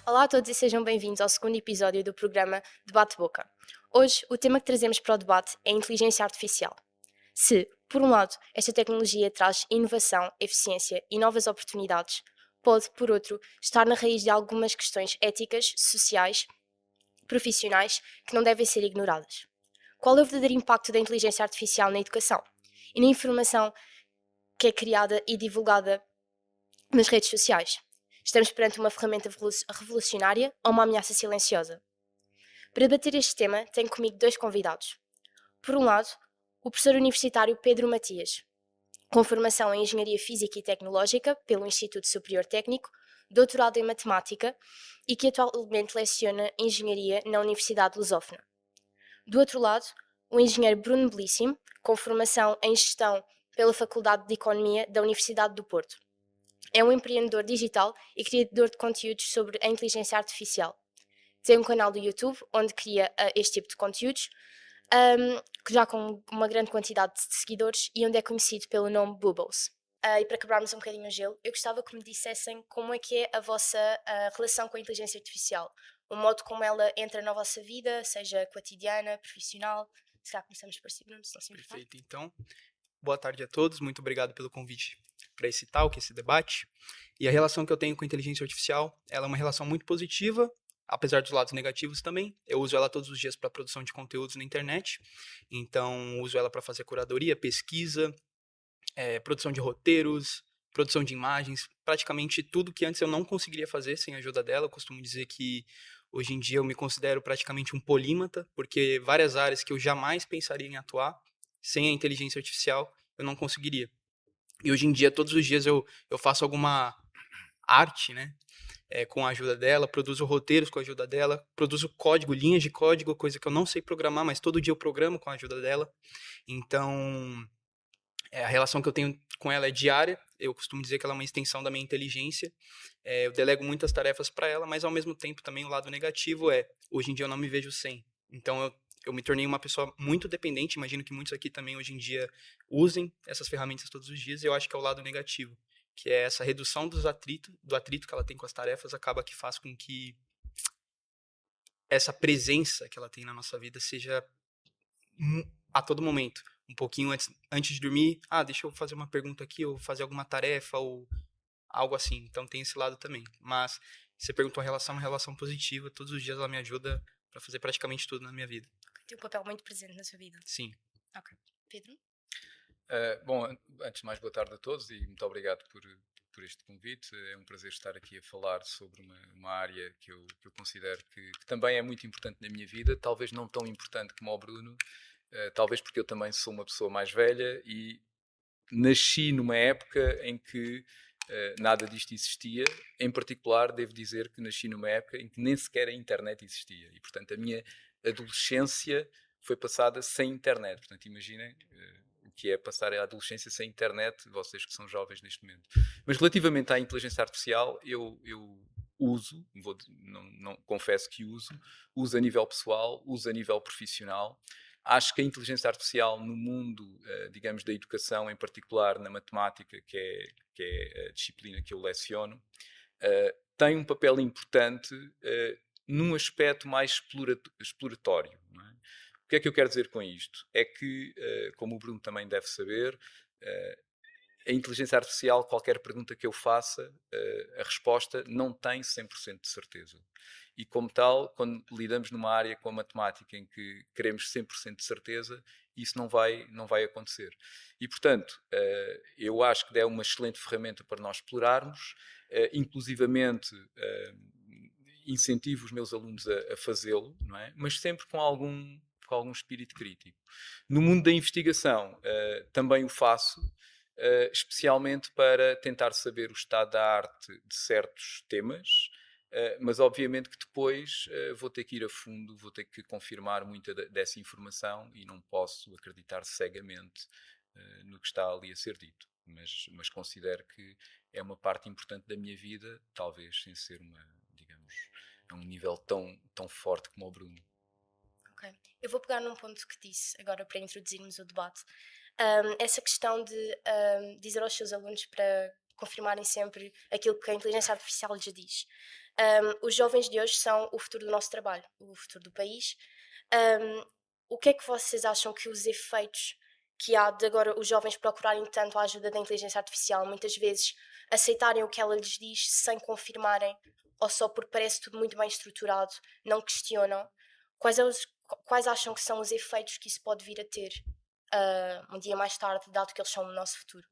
Olá a todos e sejam bem-vindos ao segundo episódio do programa Debate Boca. Hoje, o tema que trazemos para o debate é a inteligência artificial. Se, por um lado, esta tecnologia traz inovação, eficiência e novas oportunidades, pode, por outro, estar na raiz de algumas questões éticas, sociais, profissionais que não devem ser ignoradas. Qual é o verdadeiro impacto da inteligência artificial na educação e na informação que é criada e divulgada nas redes sociais? Estamos perante uma ferramenta revolucionária ou uma ameaça silenciosa? Para debater este tema, tenho comigo dois convidados. Por um lado, o professor universitário Pedro Matias, com formação em Engenharia Física e Tecnológica pelo Instituto Superior Técnico, doutorado em Matemática e que atualmente leciona Engenharia na Universidade Lusófona. Do outro lado, o engenheiro Bruno Belíssimo, com formação em Gestão pela Faculdade de Economia da Universidade do Porto. É um empreendedor digital e criador de conteúdos sobre a inteligência artificial. Tem um canal do YouTube onde cria este tipo de conteúdos, que já com uma grande quantidade de seguidores e onde é conhecido pelo nome Bubbles. E para quebrarmos um bocadinho o gelo, eu gostava que me dissessem como é que é a vossa relação com a inteligência artificial. O modo como ela entra na vossa vida, seja cotidiana, profissional. Se calhar começamos por si, Bruno, se não se importar. Perfeito. Então, boa tarde a todos. Muito obrigado pelo convite para esse talk, esse debate. E a relação que eu tenho com a inteligência artificial, ela é uma relação muito positiva, apesar dos lados negativos também. Eu uso ela todos os dias para produção de conteúdos na internet. Então, uso ela para fazer curadoria, pesquisa, produção de roteiros, produção de imagens, praticamente tudo que antes eu não conseguiria fazer sem a ajuda dela. Eu costumo dizer que hoje em dia eu me considero praticamente um polímata, porque várias áreas que eu jamais pensaria em atuar, sem a inteligência artificial, eu não conseguiria. E hoje em dia, todos os dias eu faço alguma arte, né? Com a ajuda dela, produzo roteiros com a ajuda dela, produzo código, linhas de código, coisa que eu não sei programar, mas todo dia eu programo com a ajuda dela. Então, a relação que eu tenho com ela é diária. Eu costumo dizer que ela é uma extensão da minha inteligência. Eu delego muitas tarefas para ela, mas ao mesmo tempo também o lado negativo hoje em dia eu não me vejo sem. Então eu me tornei uma pessoa muito dependente. Imagino que muitos aqui também hoje em dia usem essas ferramentas todos os dias. E eu acho que é o lado negativo, que é essa redução do atrito que ela tem com as tarefas, acaba que faz com que essa presença que ela tem na nossa vida seja a todo momento. Um pouquinho antes de dormir, deixa eu fazer uma pergunta aqui, ou fazer alguma tarefa, ou algo assim. Então tem esse lado também. Mas você perguntou a relação, é uma relação positiva. Todos os dias ela me ajuda para fazer praticamente tudo na minha vida. Tem um papel muito presente na sua vida. Sim. Ok. Pedro? Bom, antes de mais, boa tarde a todos e muito obrigado por este convite. É um prazer estar aqui a falar sobre uma área que eu considero que também é muito importante na minha vida, talvez não tão importante como o Bruno, talvez porque eu também sou uma pessoa mais velha e nasci numa época em que nada disto existia. Em particular, devo dizer que nasci numa época em que nem sequer a internet existia e, portanto, a minha adolescência foi passada sem internet. Portanto, imaginem o que é passar a adolescência sem internet, vocês que são jovens neste momento. Mas relativamente à inteligência artificial, eu uso, não confesso que uso a nível pessoal, uso a nível profissional. Acho que a inteligência artificial no mundo, digamos, da educação, em particular na matemática, que é a disciplina que eu leciono, tem um papel importante num aspecto mais exploratório. Não é? O que é que eu quero dizer com isto? É que, como o Bruno também deve saber, a inteligência artificial, qualquer pergunta que eu faça, a resposta não tem 100% de certeza. E como tal, quando lidamos numa área com a matemática em que queremos 100% de certeza, isso não vai acontecer. E, portanto, eu acho que é uma excelente ferramenta para nós explorarmos, inclusivamente incentivo os meus alunos a fazê-lo, não é? Mas sempre com algum espírito crítico. No mundo da investigação, também o faço, especialmente para tentar saber o estado da arte de certos temas, mas obviamente que depois vou ter que ir a fundo, vou ter que confirmar muita dessa informação e não posso acreditar cegamente no que está ali a ser dito. Mas considero que é uma parte importante da minha vida, talvez sem ser digamos, a um nível tão forte como o Bruno. Ok. Eu vou pegar num ponto que disse agora para introduzirmos o debate. Essa questão de dizer aos seus alunos para confirmarem sempre aquilo que a inteligência artificial lhes diz. Os jovens de hoje são o futuro do nosso trabalho, o futuro do país. Um, o que é que vocês acham que os efeitos que há de agora os jovens procurarem tanto a ajuda da inteligência artificial, muitas vezes aceitarem o que ela lhes diz sem confirmarem, ou só porque parece tudo muito bem estruturado, não questionam? Quais acham que são os efeitos que isso pode vir a ter um dia mais tarde, dado que eles são o nosso futuro?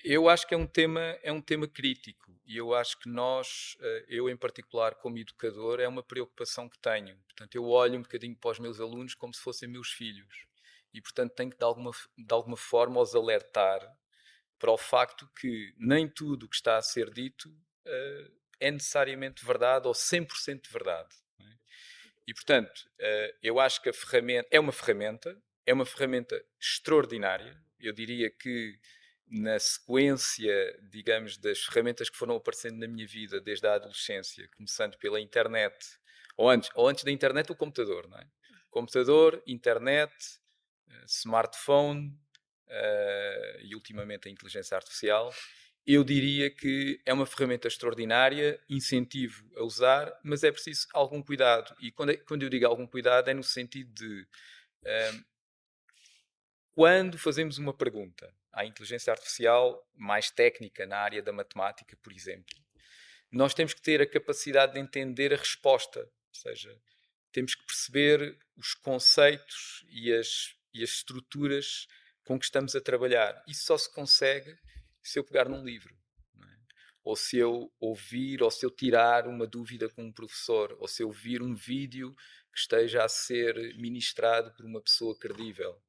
Eu acho que é um tema crítico e eu acho que nós, eu em particular como educador, é uma preocupação que tenho. Portanto, eu olho um bocadinho para os meus alunos como se fossem meus filhos e, portanto, tenho que de alguma forma os alertar para o facto que nem tudo o que está a ser dito é necessariamente verdade ou 100% verdade. Não é? E, portanto, eu acho que a ferramenta é uma ferramenta extraordinária. Eu diria que na sequência, digamos, das ferramentas que foram aparecendo na minha vida desde a adolescência, começando pela internet, ou antes da internet, o computador, não é? Computador, internet, smartphone e ultimamente a inteligência artificial. Eu diria que é uma ferramenta extraordinária, incentivo a usar, mas é preciso algum cuidado. E quando eu digo algum cuidado é no sentido de quando fazemos uma pergunta à inteligência artificial mais técnica na área da matemática, por exemplo, nós temos que ter a capacidade de entender a resposta, ou seja, temos que perceber os conceitos e as estruturas com que estamos a trabalhar. Isso só se consegue se eu pegar num livro, não é? Ou se eu ouvir, ou se eu tirar uma dúvida com um professor, ou se eu vir um vídeo que esteja a ser ministrado por uma pessoa credível.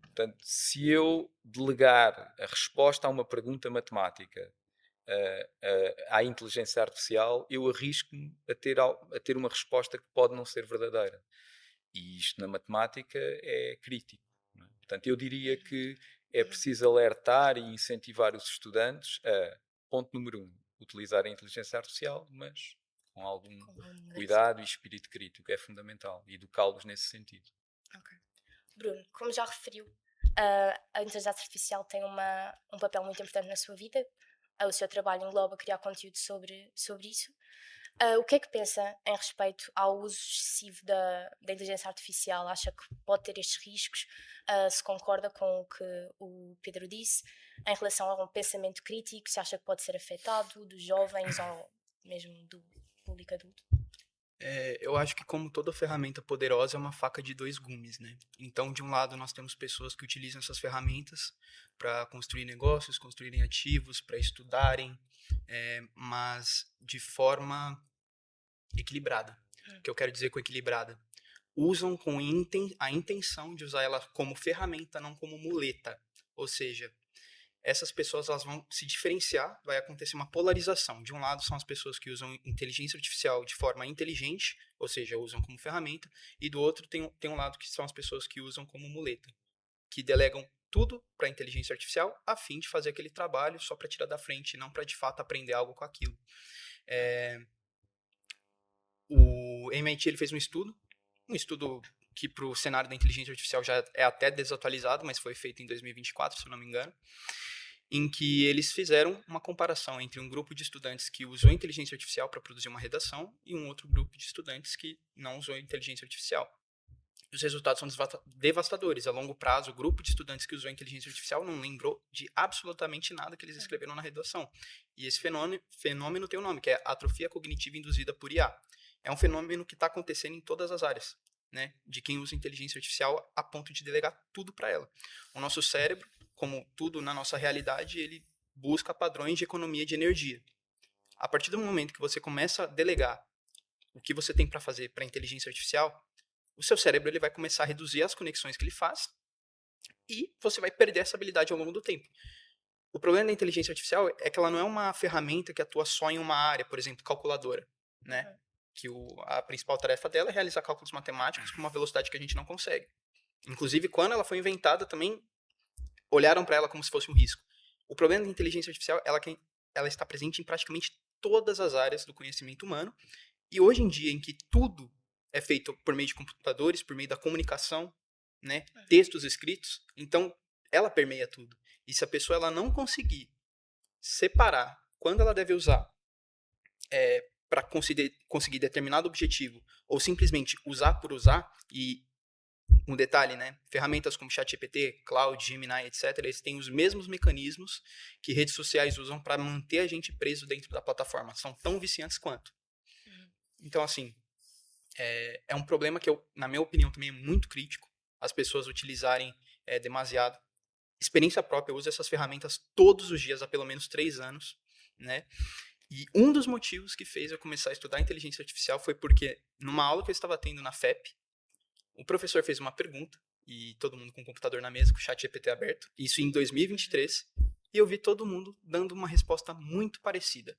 Portanto, se eu delegar a resposta a uma pergunta matemática à inteligência artificial, eu arrisco-me a ter uma resposta que pode não ser verdadeira. E isto na matemática é crítico. Não é? Portanto, eu diria que é preciso alertar e incentivar os estudantes a, ponto número 1, utilizar a inteligência artificial, mas com algum cuidado e espírito crítico. É fundamental. Educá-los nesse sentido. Ok. Bruno, como já referiu, a inteligência artificial tem um papel muito importante na sua vida. O seu trabalho engloba criar conteúdo sobre isso. O que é que pensa em respeito ao uso excessivo da inteligência artificial? Acha que pode ter estes riscos? Se concorda com o que o Pedro disse em relação a um pensamento crítico? Se acha que pode ser afetado dos jovens ou mesmo do público adulto? Eu acho que, como toda ferramenta poderosa, é uma faca de dois gumes, né? Então, de um lado, nós temos pessoas que utilizam essas ferramentas para construir negócios, construírem ativos, para estudarem, mas de forma equilibrada. O que eu quero dizer com equilibrada? Usam com a intenção de usar ela como ferramenta, não como muleta. Ou seja, essas pessoas elas vão se diferenciar, vai acontecer uma polarização. De um lado são as pessoas que usam inteligência artificial de forma inteligente, ou seja, usam como ferramenta, e do outro tem um lado que são as pessoas que usam como muleta, que delegam tudo para a inteligência artificial a fim de fazer aquele trabalho só para tirar da frente, não para de fato aprender algo com aquilo. O MIT ele fez um estudo que para o cenário da inteligência artificial já é até desatualizado, mas foi feito em 2024, se eu não me engano, em que eles fizeram uma comparação entre um grupo de estudantes que usou inteligência artificial para produzir uma redação e um outro grupo de estudantes que não usou inteligência artificial. Os resultados são devastadores. A longo prazo, o grupo de estudantes que usou inteligência artificial não lembrou de absolutamente nada que eles escreveram na redação. E esse fenômeno tem um nome, que é atrofia cognitiva induzida por IA. É um fenômeno que está acontecendo em todas as áreas, né, de quem usa inteligência artificial a ponto de delegar tudo para ela. O nosso cérebro, como tudo na nossa realidade, ele busca padrões de economia de energia. A partir do momento que você começa a delegar o que você tem para fazer para a inteligência artificial, o seu cérebro ele vai começar a reduzir as conexões que ele faz e você vai perder essa habilidade ao longo do tempo. O problema da inteligência artificial é que ela não é uma ferramenta que atua só em uma área, por exemplo, calculadora, né? Que a principal tarefa dela é realizar cálculos matemáticos com uma velocidade que a gente não consegue. Inclusive, quando ela foi inventada, também olharam para ela como se fosse um risco. O problema da inteligência artificial é que ela está presente em praticamente todas as áreas do conhecimento humano, e hoje em dia, em que tudo é feito por meio de computadores, por meio da comunicação, né, textos escritos, então ela permeia tudo. E se a pessoa ela não conseguir separar quando ela deve usar para conseguir determinado objetivo, ou simplesmente usar por usar, e um detalhe, né? Ferramentas como ChatGPT, Cloud, Gemini, etc., eles têm os mesmos mecanismos que redes sociais usam para manter a gente preso dentro da plataforma. São tão viciantes quanto. Então, assim, é um problema que, na minha opinião, também é muito crítico. As pessoas utilizarem demasiado. Experiência própria, eu uso essas ferramentas todos os dias há pelo menos 3 anos, né? E um dos motivos que fez eu começar a estudar inteligência artificial foi porque, numa aula que eu estava tendo na FEP, o professor fez uma pergunta, e todo mundo com o computador na mesa, com o chat GPT aberto, isso em 2023, e eu vi todo mundo dando uma resposta muito parecida.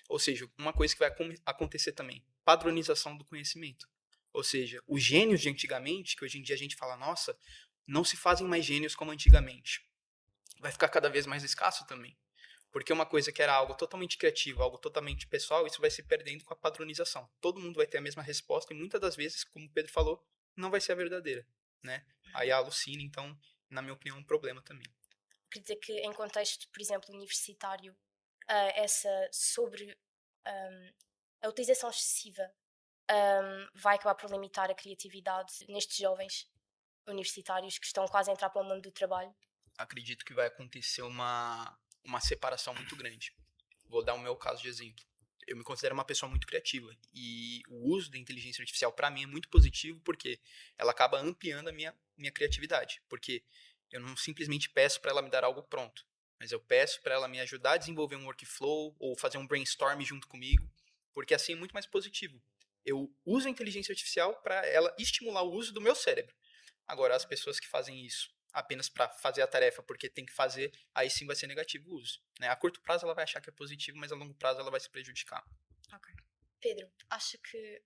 Ou seja, uma coisa que vai acontecer também, padronização do conhecimento. Ou seja, os gênios de antigamente, que hoje em dia a gente fala, nossa, não se fazem mais gênios como antigamente. Vai ficar cada vez mais escasso também. Porque uma coisa que era algo totalmente criativo, algo totalmente pessoal, isso vai se perdendo com a padronização. Todo mundo vai ter a mesma resposta e muitas das vezes, como o Pedro falou, não vai ser a verdadeira, né? Aí alucina, então, na minha opinião, é um problema também. Quer dizer que em contexto, por exemplo, universitário, essa sobre a utilização excessiva vai acabar por limitar a criatividade nestes jovens universitários que estão quase a entrar para o mundo do trabalho. Acredito que vai acontecer uma separação muito grande. Vou dar o meu caso de exemplo. Eu me considero uma pessoa muito criativa e o uso da inteligência artificial para mim é muito positivo porque ela acaba ampliando a minha criatividade, porque eu não simplesmente peço para ela me dar algo pronto, mas eu peço para ela me ajudar a desenvolver um workflow ou fazer um brainstorm junto comigo, porque assim é muito mais positivo. Eu uso a inteligência artificial para ela estimular o uso do meu cérebro. Agora, as pessoas que fazem isso apenas para fazer a tarefa porque tem que fazer, aí sim vai ser negativo o uso, né? A curto prazo ela vai achar que é positivo, mas a longo prazo ela vai se prejudicar. Ok. Pedro, acha que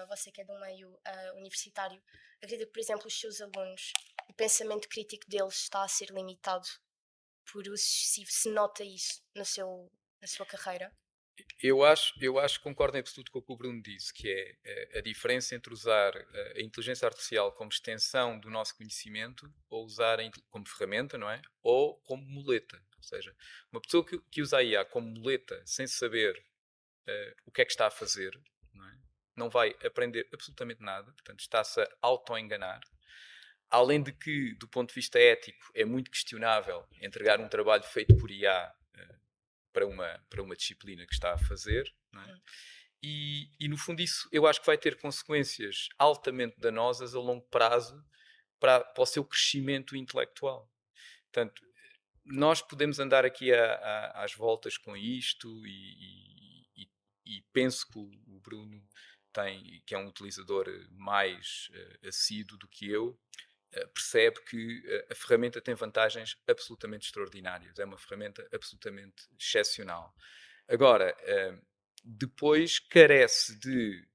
você que é do meio universitário, acredita que, por exemplo, os seus alunos, o pensamento crítico deles está a ser limitado por uso excessivo? Se nota isso na sua carreira? Eu acho que concordo em absoluto com o que o Bruno disse, que é a diferença entre usar a inteligência artificial como extensão do nosso conhecimento ou usar como ferramenta, não é? Ou como muleta. Ou seja, uma pessoa que usa a IA como muleta sem saber o que é que está a fazer, não é? Não vai aprender absolutamente nada, portanto está-se a auto-enganar. Além de que, do ponto de vista ético, é muito questionável entregar um trabalho feito por IA para uma disciplina que está a fazer, não é? E no fundo isso eu acho que vai ter consequências altamente danosas a longo prazo para o seu crescimento intelectual. Portanto, nós podemos andar aqui às voltas com isto e penso que o Bruno que é um utilizador mais assíduo do que eu, percebe que a ferramenta tem vantagens absolutamente extraordinárias. É uma ferramenta absolutamente excepcional. Agora, depois carece de,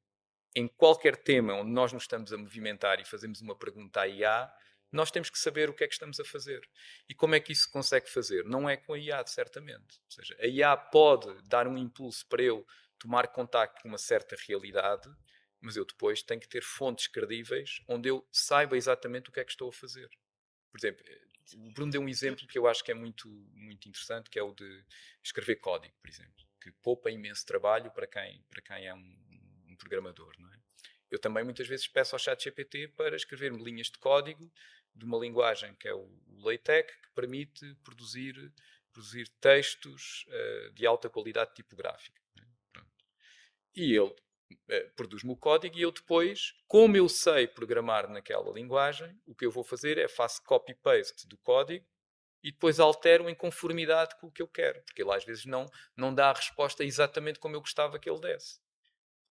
em qualquer tema onde nós nos estamos a movimentar e fazemos uma pergunta à IA, nós temos que saber o que é que estamos a fazer. E como é que isso se consegue fazer? Não é com a IA, certamente. Ou seja, a IA pode dar um impulso para eu tomar contacto com uma certa realidade, mas eu depois tenho que ter fontes credíveis onde eu saiba exatamente o que é que estou a fazer. Por exemplo, o Bruno deu um exemplo que eu acho que é muito, muito interessante, que é o de escrever código, por exemplo, que poupa imenso trabalho para quem é um programador, não é? Eu também muitas vezes peço ao ChatGPT para escrever-me linhas de código de uma linguagem que é o LaTeX, que permite produzir textos de alta qualidade tipográfica. E ele produz-me o código e eu depois, como eu sei programar naquela linguagem, o que eu vou fazer é faço copy-paste do código e depois altero em conformidade com o que eu quero, porque ele às vezes não dá a resposta exatamente como eu gostava que ele desse.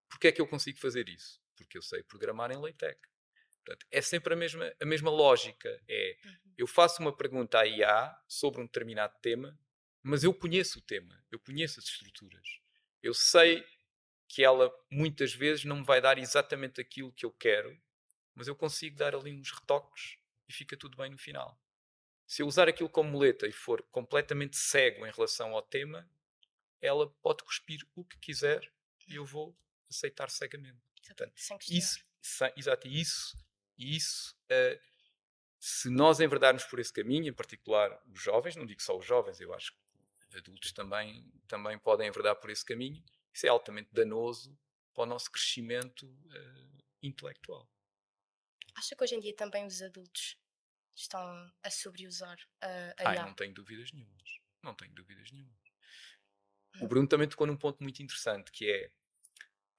Porquê é que eu consigo fazer isso? Porque eu sei programar em LaTeX. Portanto, é sempre a mesma lógica. Eu faço uma pergunta à IA sobre um determinado tema, mas eu conheço o tema, eu conheço as estruturas. Eu sei que ela muitas vezes não me vai dar exatamente aquilo que eu quero, mas eu consigo dar ali uns retoques e fica tudo bem no final. Se eu usar aquilo como muleta e for completamente cego em relação ao tema, ela pode cuspir o que quiser e eu vou aceitar cegamente. Portanto, Sem questionar. exato, isso se nós enverdarmos por esse caminho, em particular os jovens, não digo só os jovens, eu acho que adultos também podem enverdar por esse caminho, isso é altamente danoso para o nosso crescimento intelectual. Acha que hoje em dia também os adultos estão a sobreusar a Ai, IA? não tenho dúvidas nenhumas. Não tenho dúvidas nenhumas. O Bruno também tocou num ponto muito interessante, que é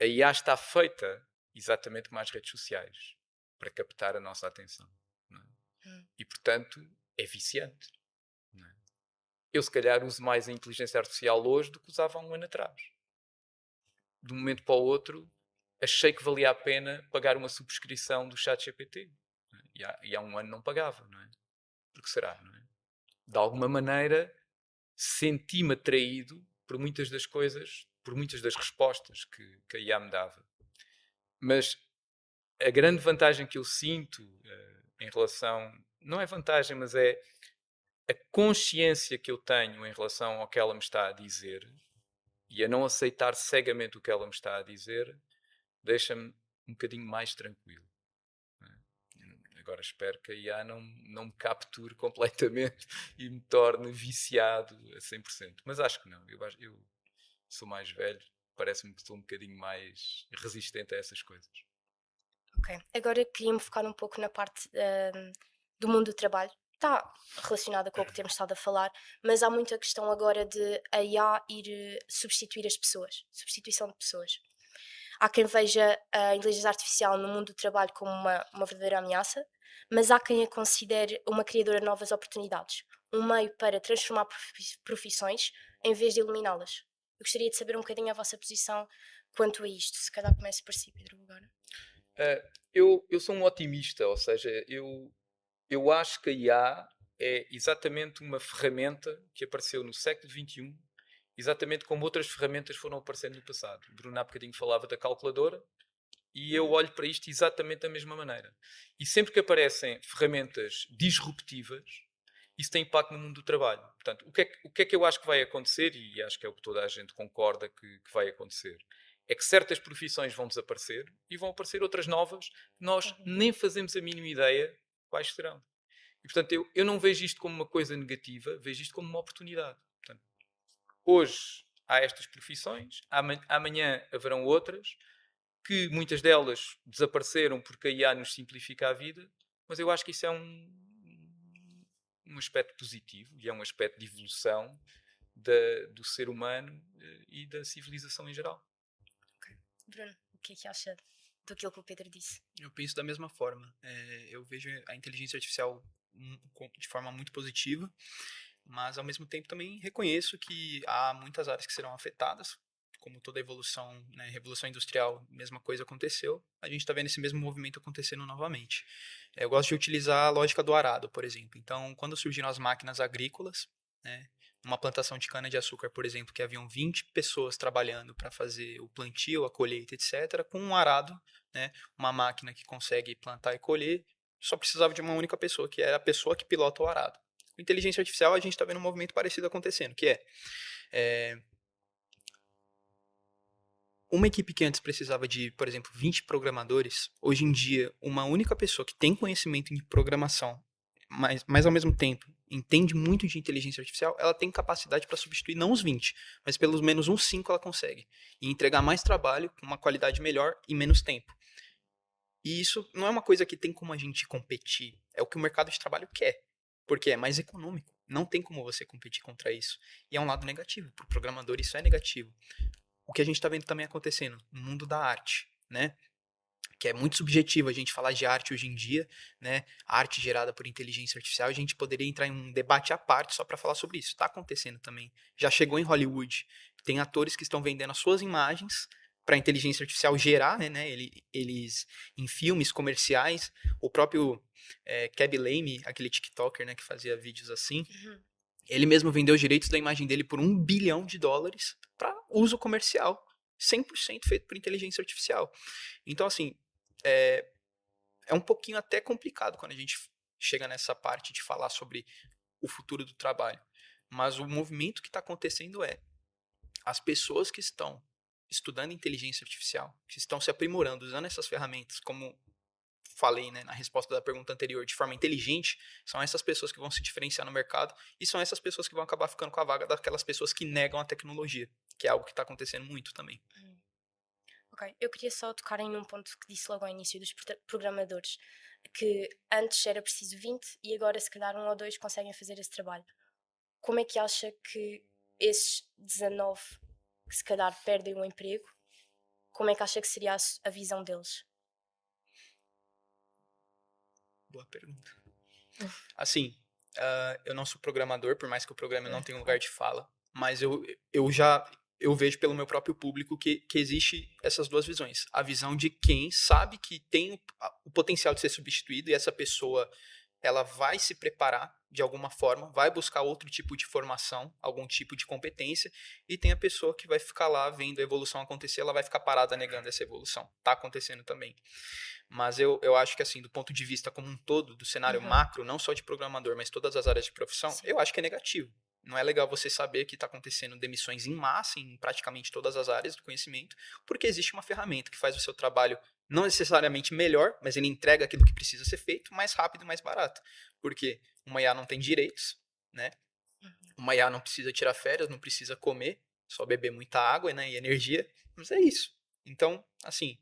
a IA está feita exatamente como as redes sociais, para captar a nossa atenção. Não é? E, portanto, é viciante. Não é? Eu, se calhar, uso mais a inteligência artificial hoje do que usava há um ano atrás. De um momento para o outro, achei que valia a pena pagar uma subscrição do ChatGPT. E há um ano não pagava, não é? Porque será, não é? De alguma maneira, senti-me atraído por muitas das coisas, por muitas das respostas que a IA me dava. Mas a grande vantagem que eu sinto em relação... Não é vantagem, mas é a consciência que eu tenho em relação ao que ela me está a dizer e a não aceitar cegamente o que ela me está a dizer, deixa-me um bocadinho mais tranquilo. Agora espero que a IA não me capture completamente e me torne viciado a 100%. Mas acho que não. Eu sou mais velho, parece-me que sou um bocadinho mais resistente a essas coisas. Ok. Agora queria-me focar um pouco na parte do mundo do trabalho. Está relacionada com o que temos estado a falar, mas há muita questão agora de a IA ir substituir as pessoas, substituição de pessoas. Há quem veja a inteligência artificial no mundo do trabalho como uma verdadeira ameaça, mas há quem a considere uma criadora de novas oportunidades, um meio para transformar profissões em vez de eliminá-las. Eu gostaria de saber um bocadinho a vossa posição quanto a isto. Se calhar começo por si, Pedro, agora. Eu sou um otimista, ou seja, eu acho que a IA é exatamente uma ferramenta que apareceu no século XXI, exatamente como outras ferramentas foram aparecendo no passado. O Bruno há bocadinho falava da calculadora e eu olho para isto exatamente da mesma maneira. E sempre que aparecem ferramentas disruptivas, isso tem impacto no mundo do trabalho. Portanto, o que é que eu acho que vai acontecer, e acho que é o que toda a gente concorda que vai acontecer, é que certas profissões vão desaparecer e vão aparecer outras novas que nós nem fazemos a mínima ideia quais serão. E, portanto, eu não vejo isto como uma coisa negativa, vejo isto como uma oportunidade. Portanto, hoje há estas profissões, amanhã haverão outras, que muitas delas desapareceram porque a IA nos simplifica a vida, mas eu acho que isso é um aspecto positivo e é um aspecto de evolução do ser humano e da civilização em geral. Bruno, o que é que acha daquilo que o Pedro disse? Eu penso da mesma forma. Eu vejo a inteligência artificial de forma muito positiva, mas ao mesmo tempo também reconheço que há muitas áreas que serão afetadas, como toda evolução, né, revolução industrial, mesma coisa aconteceu, a gente está vendo esse mesmo movimento acontecendo novamente. Eu gosto de utilizar a lógica do arado, por exemplo. Então, quando surgiram as máquinas agrícolas, né, uma plantação de cana-de-açúcar, por exemplo, que haviam 20 pessoas trabalhando para fazer o plantio, a colheita, etc., com um arado, né, uma máquina que consegue plantar e colher, só precisava de uma única pessoa, que era a pessoa que pilota o arado. Com inteligência artificial, a gente está vendo um movimento parecido acontecendo, que é uma equipe que antes precisava de, por exemplo, 20 programadores, hoje em dia, uma única pessoa que tem conhecimento em programação, mas ao mesmo tempo entende muito de inteligência artificial, ela tem capacidade para substituir não os 20, mas pelo menos uns 5 ela consegue. E entregar mais trabalho com uma qualidade melhor em menos tempo. E isso não é uma coisa que tem como a gente competir, é o que o mercado de trabalho quer, porque é mais econômico. Não tem como você competir contra isso. E é um lado negativo, para o programador isso é negativo. O que a gente está vendo também acontecendo no mundo da arte, né? Que é muito subjetivo a gente falar de arte hoje em dia, né? Arte gerada por inteligência artificial, a gente poderia entrar em um debate à parte só para falar sobre isso. Está acontecendo também. Já chegou em Hollywood. Tem atores que estão vendendo as suas imagens para a inteligência artificial gerar, né? Eles em filmes comerciais. O próprio Keb Lame, aquele TikToker, né, que fazia vídeos assim, ele mesmo vendeu os direitos da imagem dele por $1 bilhão para uso comercial, 100% feito por inteligência artificial. Então, assim, é um pouquinho até complicado quando a gente chega nessa parte de falar sobre o futuro do trabalho. Mas o movimento que está acontecendo é as pessoas que estão estudando inteligência artificial, que estão se aprimorando, usando essas ferramentas, como falei, né, na resposta da pergunta anterior, de forma inteligente, são essas pessoas que vão se diferenciar no mercado e são essas pessoas que vão acabar ficando com a vaga daquelas pessoas que negam a tecnologia. que é algo que está acontecendo muito também. Ok, eu queria só tocar em um ponto que disse logo ao início dos programadores, que antes era preciso 20 e agora se calhar um ou dois conseguem fazer esse trabalho. Como é que acha que esses 19 que se calhar perdem o emprego, como é que acha que seria a visão deles? Boa pergunta. Assim, eu não sou programador, por mais que o programa não tenha um lugar de fala, mas eu vejo pelo meu próprio público que existe essas duas visões. A visão de quem sabe que tem o potencial de ser substituído e essa pessoa ela vai se preparar de alguma forma, vai buscar outro tipo de formação, algum tipo de competência, e tem a pessoa que vai ficar lá vendo a evolução acontecer, ela vai ficar parada negando essa evolução. Tá acontecendo também. Mas eu acho que, assim, do ponto de vista como um todo, do cenário macro, não só de programador, mas todas as áreas de profissão, Sim. eu acho que é negativo. Não é legal você saber que está acontecendo demissões em massa em praticamente todas as áreas do conhecimento, porque existe uma ferramenta que faz o seu trabalho não necessariamente melhor, mas ele entrega aquilo que precisa ser feito mais rápido e mais barato. Porque uma IA não tem direitos, né? Uma IA não precisa tirar férias, não precisa comer, só beber muita água, né, e energia, mas é isso. Então, assim,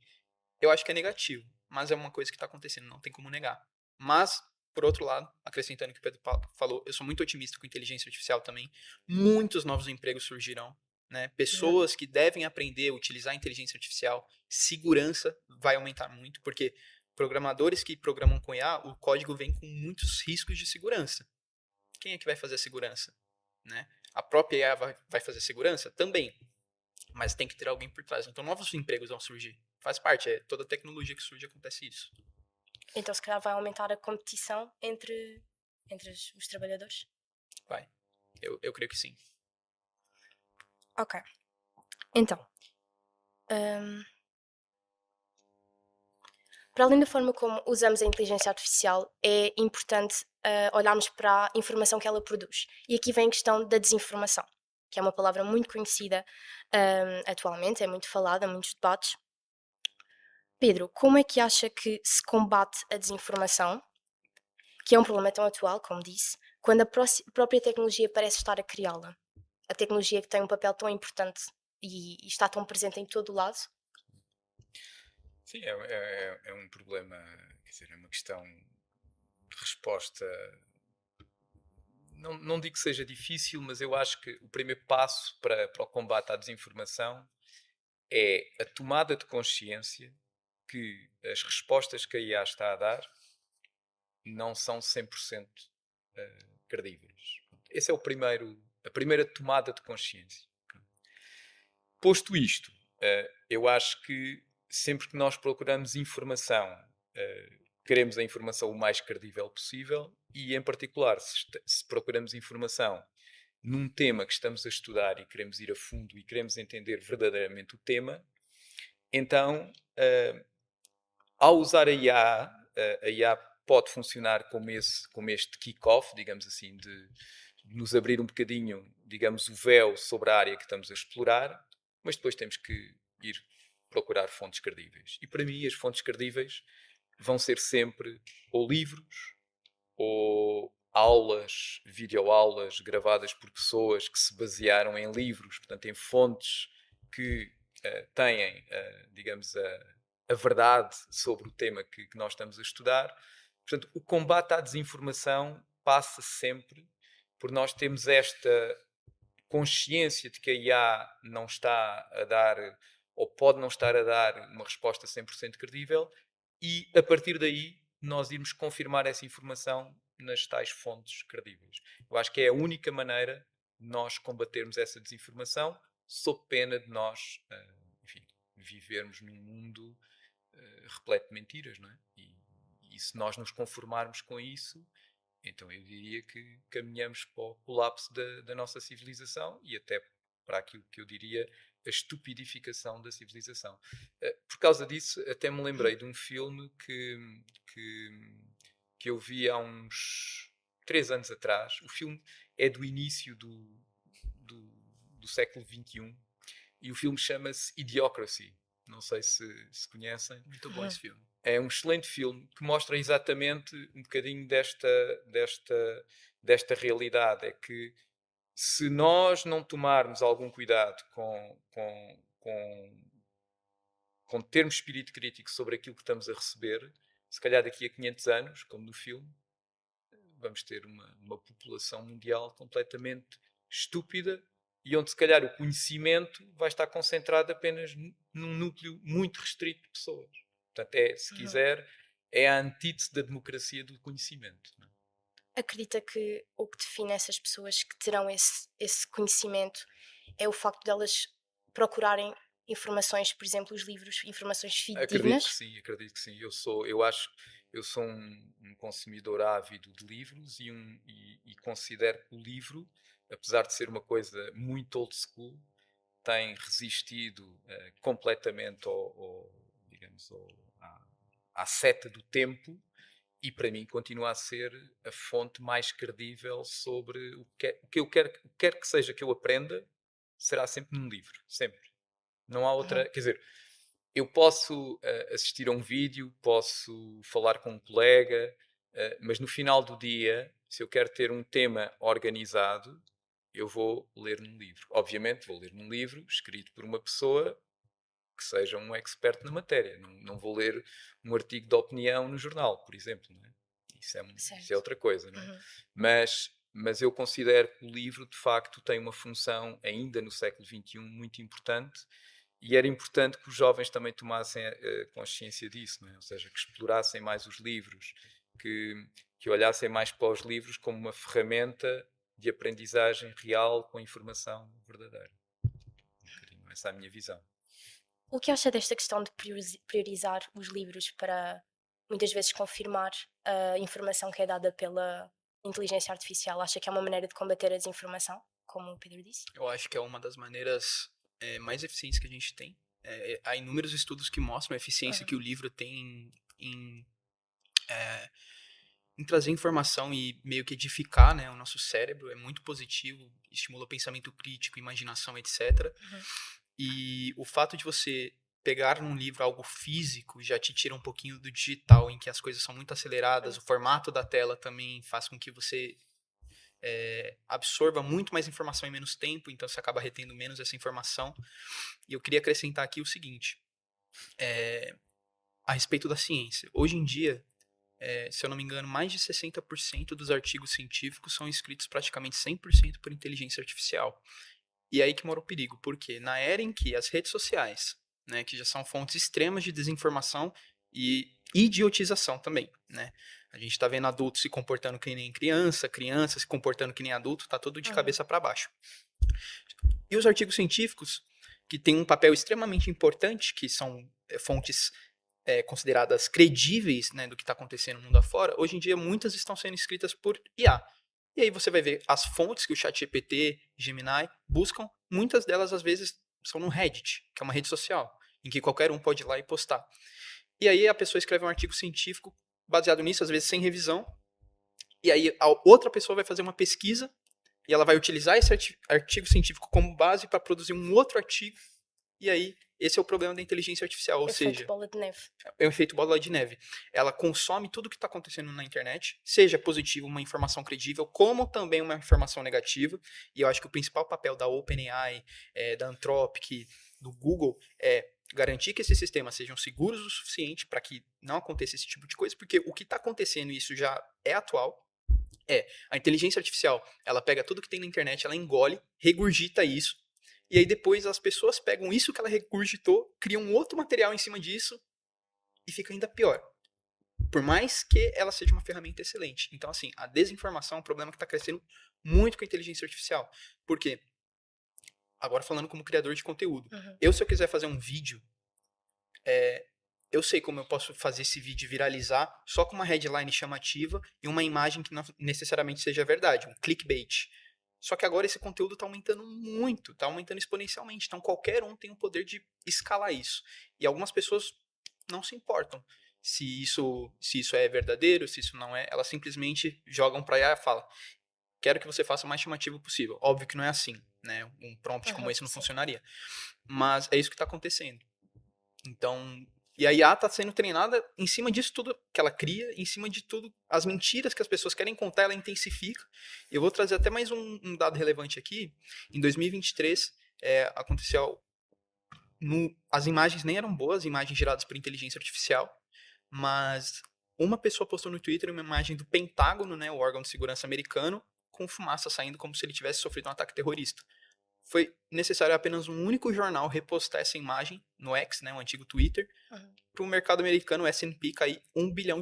eu acho que é negativo, mas é uma coisa que está acontecendo, não tem como negar. Mas, por outro lado, acrescentando o que o Pedro falou, eu sou muito otimista com inteligência artificial também. Muitos novos empregos surgirão, né? Pessoas que devem aprender a utilizar a inteligência artificial, segurança vai aumentar muito, porque programadores que programam com IA, o código vem com muitos riscos de segurança. Quem é que vai fazer a segurança? Né? A própria IA vai fazer segurança? Também. Mas tem que ter alguém por trás. Então, novos empregos vão surgir. Faz parte, toda tecnologia que surge acontece isso. Então se calhar vai aumentar a competição entre os trabalhadores? Vai. Eu creio que sim. Ok. Então, hum, para além da forma como usamos a inteligência artificial, é importante olharmos para a informação que ela produz. E aqui vem a questão da desinformação, que é uma palavra muito conhecida atualmente, é muito falada, muitos debates. Pedro, como é que acha que se combate a desinformação, que é um problema tão atual, como disse, quando a própria tecnologia parece estar a criá-la? A tecnologia que tem um papel tão importante e está tão presente em todo o lado? Sim, é um problema, quer dizer, é uma questão de resposta. Não digo que seja difícil, mas eu acho que o primeiro passo para o combate à desinformação é a tomada de consciência que as respostas que a IA está a dar não são 100% credíveis. Esse é a primeira tomada de consciência. Posto isto, eu acho que sempre que nós procuramos informação, queremos a informação o mais credível possível e, em particular, se procuramos informação num tema que estamos a estudar e queremos ir a fundo e queremos entender verdadeiramente o tema, então, ao usar a IA pode funcionar como este kick-off, digamos assim, de nos abrir um bocadinho, digamos, o véu sobre a área que estamos a explorar, mas depois temos que ir procurar fontes credíveis. E para mim, as fontes credíveis vão ser sempre ou livros, ou aulas, videoaulas gravadas por pessoas que se basearam em livros, portanto, em fontes que têm, digamos, a verdade sobre o tema que nós estamos a estudar. Portanto, o combate à desinformação passa sempre por nós termos esta consciência de que a IA não está a dar, ou pode não estar a dar, uma resposta 100% credível, e a partir daí nós irmos confirmar essa informação nas tais fontes credíveis. Eu acho que é a única maneira de nós combatermos essa desinformação, sob pena de nós, enfim, vivermos num mundo repleto de mentiras, não é? E se nós nos conformarmos com isso, então eu diria que caminhamos para o colapso da nossa civilização e até para aquilo que eu diria a estupidificação da civilização. Por causa disso, até me lembrei de um filme que, que eu vi há uns 3 anos atrás. O filme é do início do século XXI e o filme chama-se Idiocracy. Não sei se conhecem. Muito bom esse filme. É um excelente filme que mostra exatamente um bocadinho desta realidade. É que se nós não tomarmos algum cuidado com termos espírito crítico sobre aquilo que estamos a receber, se calhar daqui a 500 anos, como no filme, vamos ter uma população mundial completamente estúpida e onde se calhar o conhecimento vai estar concentrado apenas num núcleo muito restrito de pessoas. Portanto, se quiser, é a antítese da democracia do conhecimento. Não é? Acredita que o que define essas pessoas que terão esse conhecimento é o facto de elas procurarem informações, por exemplo, os livros, informações fidedignas? Acredito que sim. Eu sou um consumidor ávido de livros e considero que o livro, apesar de ser uma coisa muito old school, tem resistido completamente digamos, à seta do tempo e para mim continua a ser a fonte mais credível sobre o que eu quero, o que quer que seja que eu aprenda, será sempre num livro, sempre. Não há Uhum. outra, quer dizer, eu posso assistir a um vídeo, posso falar com um colega, mas no final do dia, se eu quero ter um tema organizado, eu vou ler num livro. Obviamente, vou ler num livro escrito por uma pessoa que seja um expert na matéria. Não vou ler um artigo de opinião no jornal, por exemplo. Não é? Isso é Certo. outra coisa. Não é? Uhum. Mas eu considero que o livro, de facto, tem uma função, ainda no século XXI, muito importante. E era importante que os jovens também tomassem consciência disso, não é? Ou seja, que explorassem mais os livros, que olhassem mais para os livros como uma ferramenta de aprendizagem real com informação verdadeira. Essa é a minha visão. O que acha desta questão de priorizar os livros para muitas vezes confirmar a informação que é dada pela inteligência artificial? Acha que é uma maneira de combater a desinformação, como o Pedro disse? Eu acho que é uma das maneiras mais eficientes que a gente tem. Há inúmeros estudos que mostram a eficiência Uhum. que o livro tem é, em trazer informação e meio que edificar, né, o nosso cérebro. É muito positivo, estimula o pensamento crítico, imaginação, etc. Uhum. E o fato de você pegar num livro algo físico já te tira um pouquinho do digital, em que as coisas são muito aceleradas, o formato da tela também faz com que você absorva muito mais informação em menos tempo, então você acaba retendo menos essa informação. E eu queria acrescentar aqui o seguinte, a respeito da ciência. Hoje em dia, se eu não me engano, mais de 60% dos artigos científicos são escritos praticamente 100% por inteligência artificial. E é aí que mora o perigo, porque na era em que as redes sociais, né, que já são fontes extremas de desinformação e idiotização também, né? A gente está vendo adultos se comportando que nem criança, criança se comportando que nem adulto, tá tudo de Uhum. cabeça para baixo. E os artigos científicos, que têm um papel extremamente importante, que são fontes consideradas credíveis, né, do que está acontecendo no mundo afora, hoje em dia muitas estão sendo escritas por IA. E aí você vai ver as fontes que o ChatGPT, Gemini buscam, muitas delas às vezes são no Reddit, que é uma rede social, em que qualquer um pode ir lá e postar. E aí a pessoa escreve um artigo científico baseado nisso, às vezes sem revisão, e aí a outra pessoa vai fazer uma pesquisa e ela vai utilizar esse artigo científico como base para produzir um outro artigo, e aí esse é o problema da inteligência artificial, ou Efeito seja, bola de neve. é um efeito bola de neve. Ela consome tudo que está acontecendo na internet, seja positivo, uma informação credível, como também uma informação negativa. E eu acho que o principal papel da OpenAI, da Anthropic, do Google, é garantir que esses sistemas sejam seguros o suficiente para que não aconteça esse tipo de coisa, porque o que está acontecendo, isso já é atual, a inteligência artificial, ela pega tudo que tem na internet, ela engole, regurgita isso, e aí depois as pessoas pegam isso que ela regurgitou, criam um outro material em cima disso e fica ainda pior. Por mais que ela seja uma ferramenta excelente. Então, assim, a desinformação é um problema que está crescendo muito com a inteligência artificial. Por quê? Agora falando como criador de conteúdo. Uhum. Se eu quiser fazer um vídeo, eu sei como eu posso fazer esse vídeo viralizar só com uma headline chamativa e uma imagem que não necessariamente seja verdade, um clickbait. Só que agora esse conteúdo está aumentando muito, está aumentando exponencialmente. Então qualquer um tem o poder de escalar isso. E algumas pessoas não se importam se isso é verdadeiro, se isso não é. Elas simplesmente jogam para IA e falam: quero que você faça o mais chamativo possível. Óbvio que não é assim, né? Um prompt como esse não Sim. funcionaria. Mas é isso que está acontecendo. Então E a IA está sendo treinada em cima disso tudo que ela cria, em cima de tudo, as mentiras que as pessoas querem contar, ela intensifica. Eu vou trazer até mais um dado relevante aqui. Em 2023, aconteceu. As imagens nem eram boas, imagens geradas por inteligência artificial, mas uma pessoa postou no Twitter uma imagem do Pentágono, né, o órgão de segurança americano, com fumaça saindo como se ele tivesse sofrido um ataque terrorista. Foi necessário apenas um único jornal repostar essa imagem no X, né, o antigo Twitter, para o mercado americano, o S&P, cair $1 bilhão.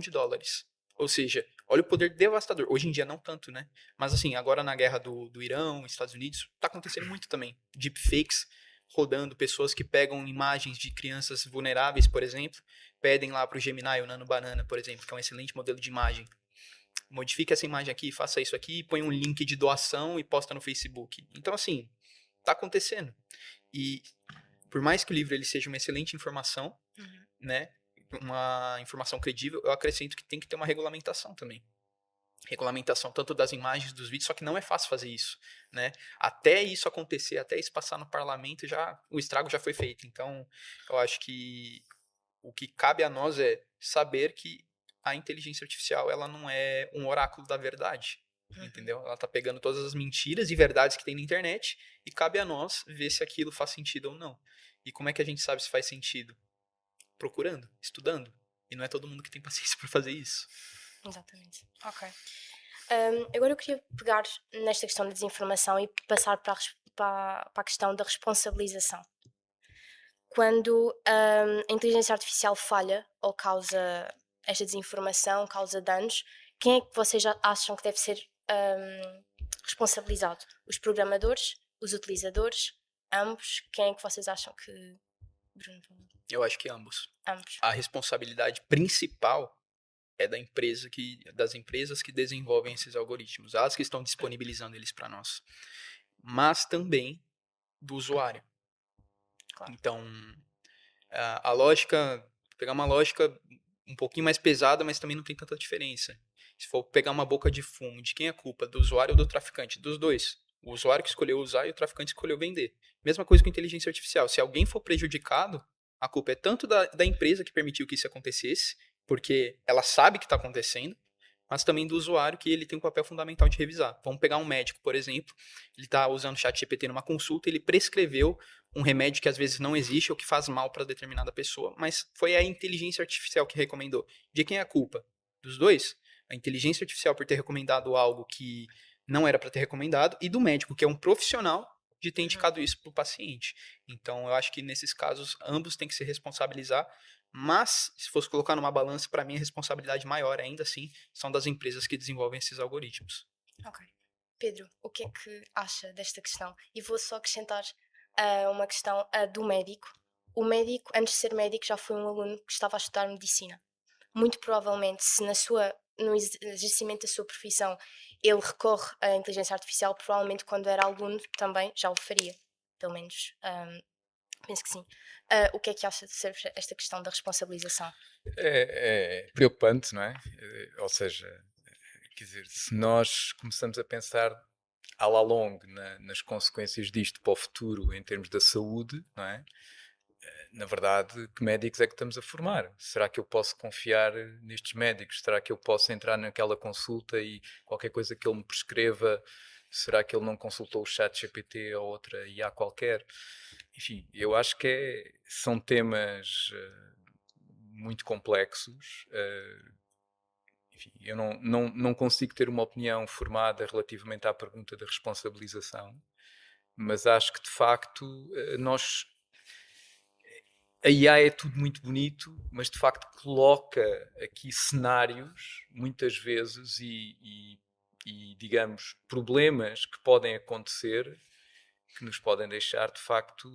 Ou seja, olha o poder devastador. Hoje em dia não tanto, né? Mas assim, agora na guerra do Irã, Estados Unidos, está acontecendo muito também. Deepfakes rodando, pessoas que pegam imagens de crianças vulneráveis, por exemplo, pedem lá para o Gemini, o Nano Banana, por exemplo, que é um excelente modelo de imagem. Modifique essa imagem aqui, faça isso aqui, põe um link de doação e posta no Facebook. Então, assim, tá acontecendo. E por mais que o livro ele seja uma excelente informação, né, uma informação credível, eu acrescento que tem que ter uma regulamentação também. Regulamentação tanto das imagens, dos vídeos, só que não é fácil fazer isso, né? Até isso acontecer, até isso passar no parlamento, o estrago já foi feito. Então, eu acho que o que cabe a nós é saber que a inteligência artificial ela não é um oráculo da verdade, entendeu? Ela tá pegando todas as mentiras e verdades que tem na internet e cabe a nós ver se aquilo faz sentido ou não. E como é que a gente sabe se faz sentido? Procurando, estudando. E não é todo mundo que tem paciência para fazer isso. Exatamente. Ok. Agora eu queria pegar nesta questão da desinformação e passar para a questão da responsabilização. Quando a inteligência artificial falha ou causa esta desinformação, causa danos, quem é que vocês acham que deve ser responsabilizado? Os programadores? Os utilizadores? Ambos? Quem é que vocês acham que... Bruno, Eu acho que ambos. ambos. A responsabilidade principal é das empresas que desenvolvem esses algoritmos, as que estão disponibilizando eles para nós, mas também do usuário. Claro. Então, a lógica, pegar uma lógica um pouquinho mais pesada, mas também não tem tanta diferença. Se for pegar uma boca de fumo, de quem é a culpa? Do usuário ou do traficante? Dos dois. O usuário que escolheu usar e o traficante que escolheu vender. Mesma coisa com inteligência artificial. Se alguém for prejudicado, a culpa é tanto da empresa que permitiu que isso acontecesse, porque ela sabe que está acontecendo, mas também do usuário, que ele tem um papel fundamental de revisar. Vamos pegar um médico, por exemplo, ele está usando o ChatGPT numa consulta, ele prescreveu um remédio que às vezes não existe ou que faz mal para determinada pessoa, mas foi a inteligência artificial que recomendou. De quem é a culpa? Dos dois. A inteligência artificial por ter recomendado algo que não era para ter recomendado, e do médico, que é um profissional, de ter indicado isso para o paciente. Então, eu acho que nesses casos, ambos têm que se responsabilizar, mas, se fosse colocar numa balança, para mim a responsabilidade maior, ainda assim, são das empresas que desenvolvem esses algoritmos. Ok. Pedro, o que é que acha desta questão? E vou só acrescentar uma questão do médico. O médico, antes de ser médico, já foi um aluno que estava a estudar medicina. Muito provavelmente, se no exercimento da sua profissão ele recorre à inteligência artificial, provavelmente quando era aluno também já o faria. Pelo menos, penso que sim. O que é que acha sobre esta questão da responsabilização? É preocupante, não é? Ou seja, quer dizer, se nós começamos a pensar à la longue nas consequências disto para o futuro em termos da saúde, não é? Na verdade, que médicos é que estamos a formar? Será que eu posso confiar nestes médicos? Será que eu posso entrar naquela consulta e qualquer coisa que ele me prescreva, será que ele não consultou o ChatGPT ou outra IA qualquer? Enfim, eu acho que são temas muito complexos. Enfim, eu não consigo ter uma opinião formada relativamente à pergunta da responsabilização, mas acho que de facto a IA é tudo muito bonito, mas de facto coloca aqui cenários, muitas vezes, e digamos, problemas que podem acontecer, que nos podem deixar de facto,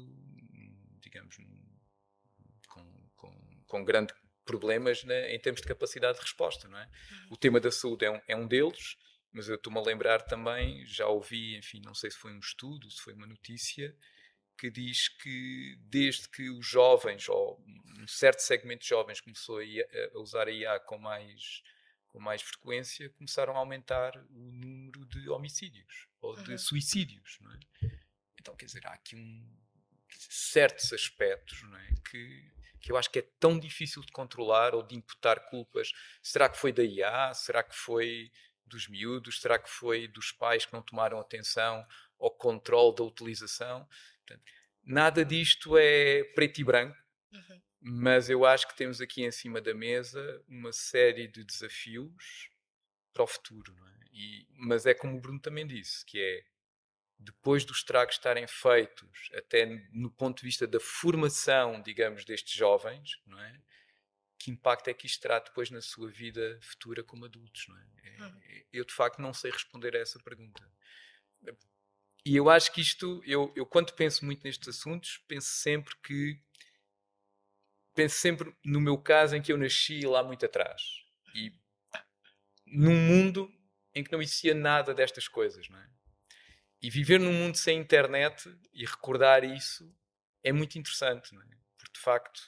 digamos, com grandes problemas, né, em termos de capacidade de resposta, não é? O tema da saúde é um deles, mas eu estou-me a lembrar também, já ouvi, enfim, não sei se foi um estudo, se foi uma notícia, que diz que desde que os jovens, ou um certo segmento de jovens começou a usar a IA com mais frequência, começaram a aumentar o número de homicídios ou de suicídios, não é? Então, quer dizer, há aqui certos aspectos, não é? Que eu acho que é tão difícil de controlar ou de imputar culpas. Será que foi da IA? Será que foi dos miúdos? Será que foi dos pais que não tomaram atenção ao controle da utilização? Portanto, nada disto é preto e branco, Uhum. mas eu acho que temos aqui em cima da mesa uma série de desafios para o futuro, não é? Mas é como o Bruno também disse, que é depois dos estragos estarem feitos, até no ponto de vista da formação, digamos, destes jovens, não é? Que impacto é que isto terá depois na sua vida futura como adultos, não é? Uhum. Eu, de facto, não sei responder a essa pergunta. E eu acho que isto, eu quando penso muito nestes assuntos, penso sempre no meu caso em que eu nasci lá muito atrás. E num mundo em que não existia nada destas coisas, não é? E viver num mundo sem internet e recordar isso é muito interessante, não é? Porque, de facto,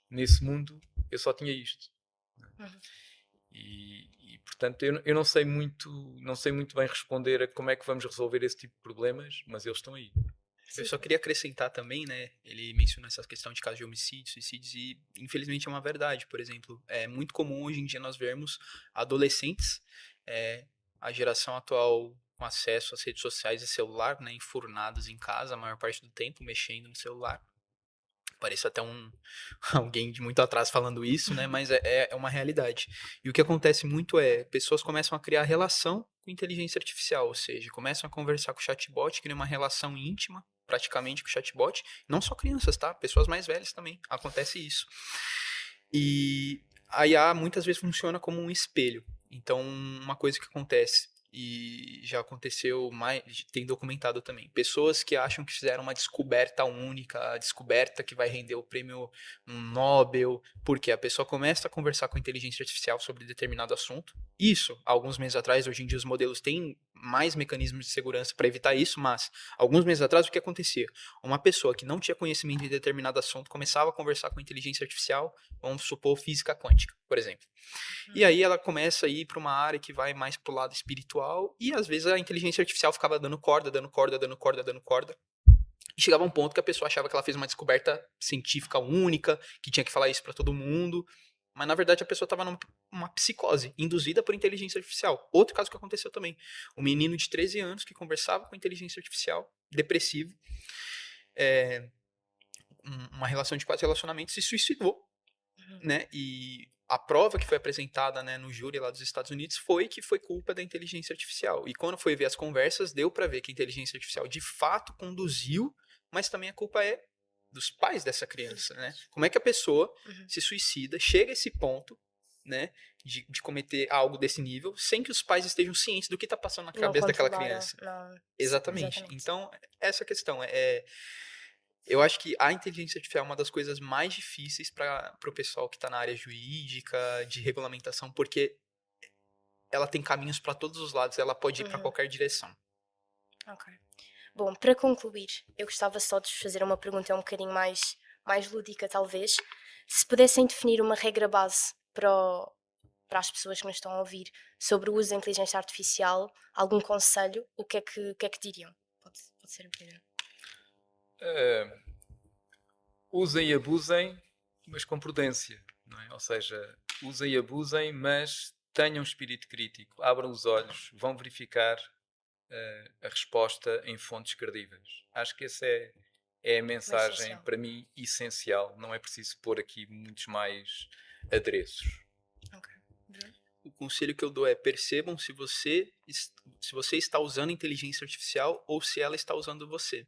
nesse mundo eu só tinha isto. Uhum. Portanto, eu não sei muito bem responder a como é que vamos resolver esse tipo de problemas, mas eles estão aí. Eu Sim, só sim. queria acrescentar também, né? Ele mencionou essa questão de casos de homicídios, suicídios, e infelizmente é uma verdade. Por exemplo, é muito comum hoje em dia nós vermos adolescentes, a geração atual com acesso às redes sociais e celular, né? Enfurnados em casa a maior parte do tempo, mexendo no celular. Parece até alguém de muito atrás falando isso, né? Mas é uma realidade. E o que acontece muito é, pessoas começam a criar relação com inteligência artificial, ou seja, começam a conversar com o chatbot, criam uma relação íntima, praticamente, com o chatbot. Não só crianças, tá? Pessoas mais velhas também. Acontece isso. E a IA muitas vezes funciona como um espelho. Então, uma coisa que acontece, e já aconteceu mais, tem documentado também, pessoas que acham que fizeram uma descoberta única, a descoberta que vai render o prêmio Nobel, porque a pessoa começa a conversar com a inteligência artificial sobre determinado assunto. Isso, alguns meses atrás, hoje em dia os modelos têm mais mecanismos de segurança para evitar isso, mas alguns meses atrás o que acontecia? Uma pessoa que não tinha conhecimento de determinado assunto começava a conversar com a inteligência artificial, vamos supor física quântica, por exemplo. E aí ela começa a ir para uma área que vai mais pro lado espiritual, e às vezes a inteligência artificial ficava dando corda, dando corda, dando corda, dando corda. E chegava um ponto que a pessoa achava que ela fez uma descoberta científica única, que tinha que falar isso para todo mundo. Mas na verdade a pessoa estava numa psicose, induzida por inteligência artificial. Outro caso que aconteceu também. Um menino de 13 anos que conversava com inteligência artificial, depressivo, uma relação de 4 relacionamentos, se suicidou, Uhum. né? E a prova que foi apresentada, né, no júri lá dos Estados Unidos foi que foi culpa da inteligência artificial. E quando foi ver as conversas, deu para ver que a inteligência artificial de fato conduziu, mas também a culpa é dos pais dessa criança, né? Como é que a pessoa Uhum. se suicida, chega a esse ponto, né, de cometer algo desse nível, sem que os pais estejam cientes do que está passando na Não cabeça daquela controlaram, criança? não. Exatamente. Exatamente. Então, essa questão eu acho que a inteligência artificial é uma das coisas mais difíceis para o pessoal que está na área jurídica, de regulamentação, porque ela tem caminhos para todos os lados, ela pode ir para Uhum. qualquer direção. Ok. Bom, para concluir, eu gostava só de vos fazer uma pergunta um bocadinho mais lúdica, talvez. Se pudessem definir uma regra base para as pessoas que nos estão a ouvir sobre o uso da inteligência artificial, algum conselho, o que é que diriam? Pode ser o primeiro. Uh, Usem e abusem, mas com prudência, não é? Ou seja, usem e abusem, mas tenham espírito crítico, abram os olhos, vão verificar a resposta em fontes credíveis. Acho que essa é a O mensagem, essencial. para mim, essencial. Não é preciso pôr aqui muitos mais adereços. Ok. Bruno? O conselho que eu dou é percebam se você está usando inteligência artificial ou se ela está usando você.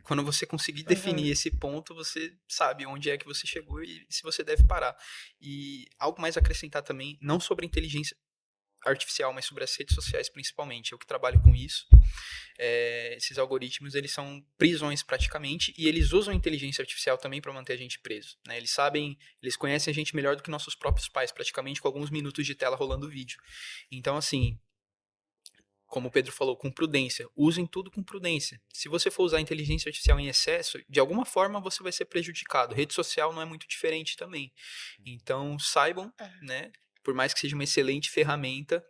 Quando você conseguir Uhum. definir esse ponto, você sabe onde é que você chegou e se você deve parar. E algo mais a acrescentar também, não sobre a inteligência artificial, mas sobre as redes sociais principalmente. Eu que trabalho com isso. Esses algoritmos, eles são prisões praticamente, e eles usam a inteligência artificial também para manter a gente preso, né? Eles conhecem a gente melhor do que nossos próprios pais, praticamente com alguns minutos de tela rolando vídeo. Então, assim, como o Pedro falou, com prudência. Usem tudo com prudência. Se você for usar a inteligência artificial em excesso, de alguma forma você vai ser prejudicado. Rede social não é muito diferente também. Então, saibam, Uhum. né? Por mais que seja uma excelente ferramenta,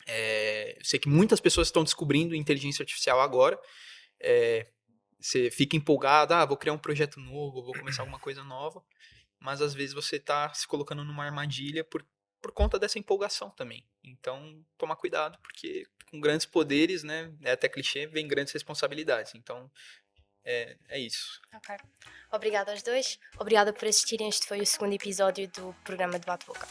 eu sei que muitas pessoas estão descobrindo inteligência artificial agora. Você fica empolgado, vou criar um projeto novo, vou começar alguma coisa nova, mas às vezes você tá se colocando numa armadilha por conta dessa empolgação também. Então, tomar cuidado, porque com grandes poderes, né, é até clichê, vem grandes responsabilidades. Então, é isso. Ok. Obrigada aos dois. Obrigada por assistirem. Este foi o segundo episódio do programa Debate Boca.